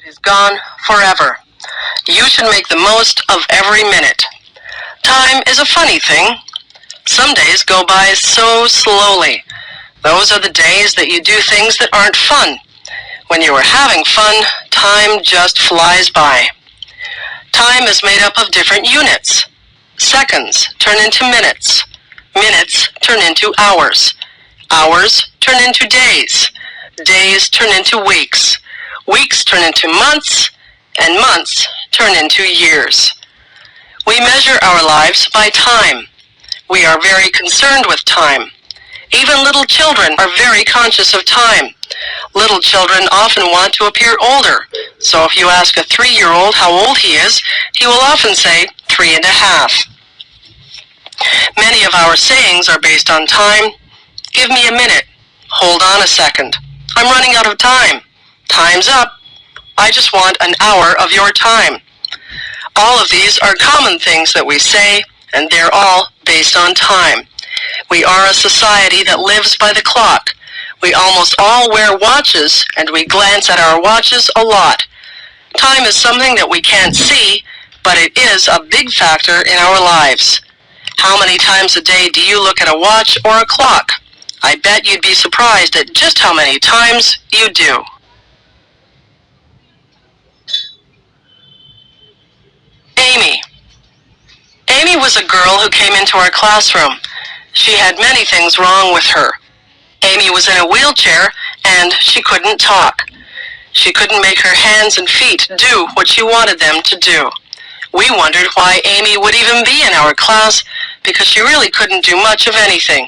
is gone forever. You should make the most of every minute. Time is a funny thing. Some days go by so slowly. Those are the days that you do things that aren't fun. When you are having fun, time just flies by. Time is made up of different units. Seconds turn into minutes. Minutes turn into hours. Hours turn into days. Days turn into weeks. Weeks turn into months, and months turn into years. We measure our lives by time. We are very concerned with time. Even little children are very conscious of time. Little children often want to appear older, so if you ask a 3-year-old how old he is, he will often say 3.5. Many of our sayings are based on time. Give me a minute. Hold on a second. I'm running out of time. Time's up. I just want an hour of your time. All of these are common things that we say, and they're all based on time. We are a society that lives by the clock. We almost all wear watches, and we glance at our watches a lot. Time is something that we can't see, but it is a big factor in our lives. How many times a day do you look at a watch or a clock? I bet you'd be surprised at just how many times you do. Amy. Amy was a girl who came into our classroom. She had many things wrong with her. Amy was in a wheelchair and she couldn't talk. She couldn't make her hands and feet do what she wanted them to do. We wondered why Amy would even be in our class because she really couldn't do much of anything.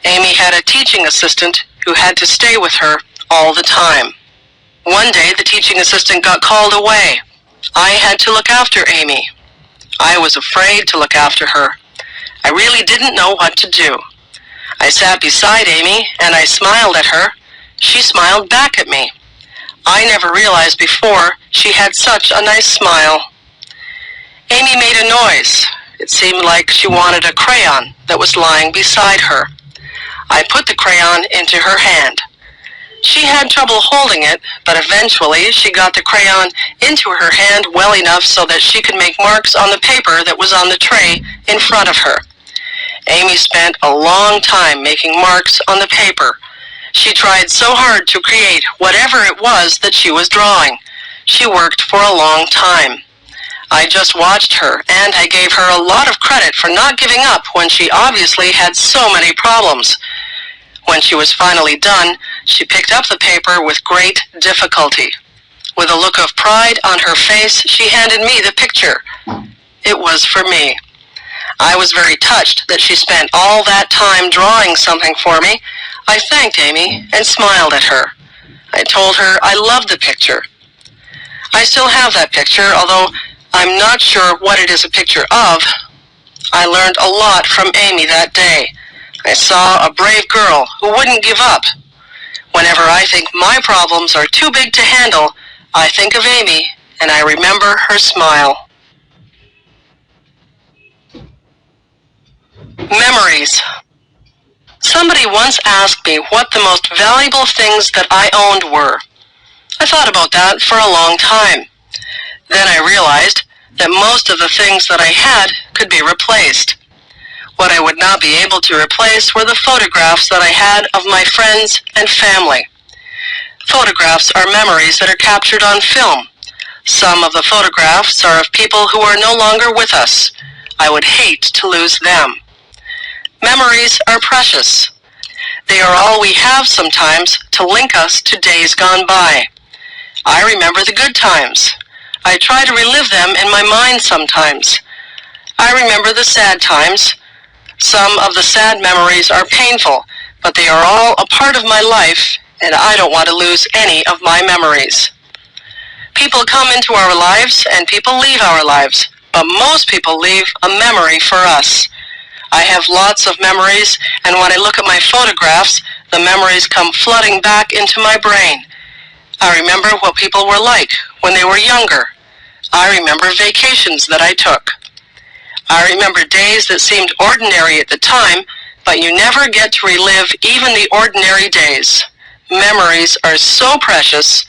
Amy had a teaching assistant who had to stay with her all the time. One day the teaching assistant got called away. I had to look after Amy. I was afraid to look after her. I really didn't know what to do. I sat beside Amy and I smiled at her. She smiled back at me. I never realized before she had such a nice smile. Amy made a noise. It seemed like she wanted a crayon that was lying beside her. I put the crayon into her hand. She had trouble holding it, but eventually she got the crayon into her hand well enough so that she could make marks on the paper that was on the tray in front of her. Amy spent a long time making marks on the paper. She tried so hard to create whatever it was that she was drawing. She worked for a long time. I just watched her, and I gave her a lot of credit for not giving up when she obviously had so many problems. When she was finally done, she picked up the paper with great difficulty. With a look of pride on her face, she handed me the picture. It was for me. I was very touched that she spent all that time drawing something for me. I thanked Amy and smiled at her. I told her I loved the picture. I still have that picture, although I'm not sure what it is a picture of. I learned a lot from Amy that day. I saw a brave girl who wouldn't give up. Whenever I think my problems are too big to handle, I think of Amy and I remember her smile. Memories. Somebody once asked me what the most valuable things that I owned were. I thought about that for a long time. Then I realized that most of the things that I had could be replaced. What I would not be able to replace were the photographs that I had of my friends and family. Photographs are memories that are captured on film. Some of the photographs are of people who are no longer with us. I would hate to lose them. Memories are precious. They are all we have sometimes to link us to days gone by. I remember the good times. I try to relive them in my mind sometimes. I remember the sad times. Some of the sad memories are painful, but they are all a part of my life, and I don't want to lose any of my memories. People come into our lives, and people leave our lives, but most people leave a memory for us. I have lots of memories, and when I look at my photographs, the memories come flooding back into my brain. I remember what people were like when they were younger. I remember vacations that I took. I remember days that seemed ordinary at the time, but you never get to relive even the ordinary days. Memories are so precious.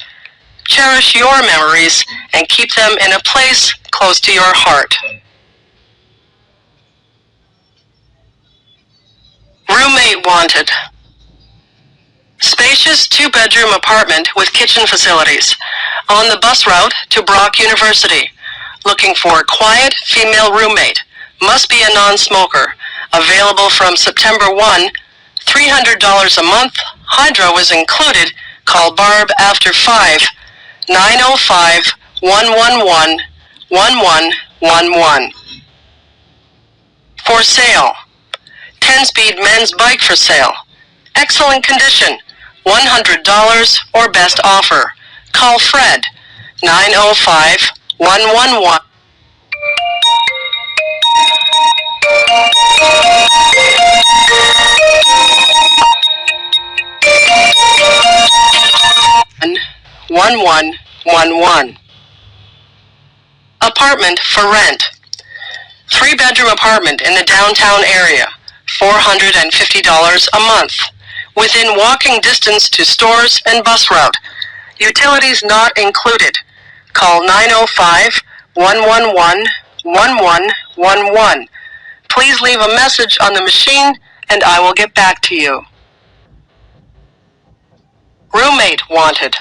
Cherish your memories and keep them in a place close to your heart. Roommate wanted. Spacious two-bedroom apartment with kitchen facilities. On the bus route to Brock University. Looking for a quiet female roommate. Must be a non-smoker. Available from September 1. $300 a month. Hydro is included. Call Barb after 5. 905-111-1111. For sale. 10-speed men's bike for sale. Excellent condition. $100 or best offer. Call Fred. 905-111. Apartment for rent. 3-bedroom apartment in the downtown area. $450 a month. Within walking distance to stores and bus route. Utilities not included. Call 905-111-1111. Please leave a message on the machine and I will get back to you. Roommate wanted.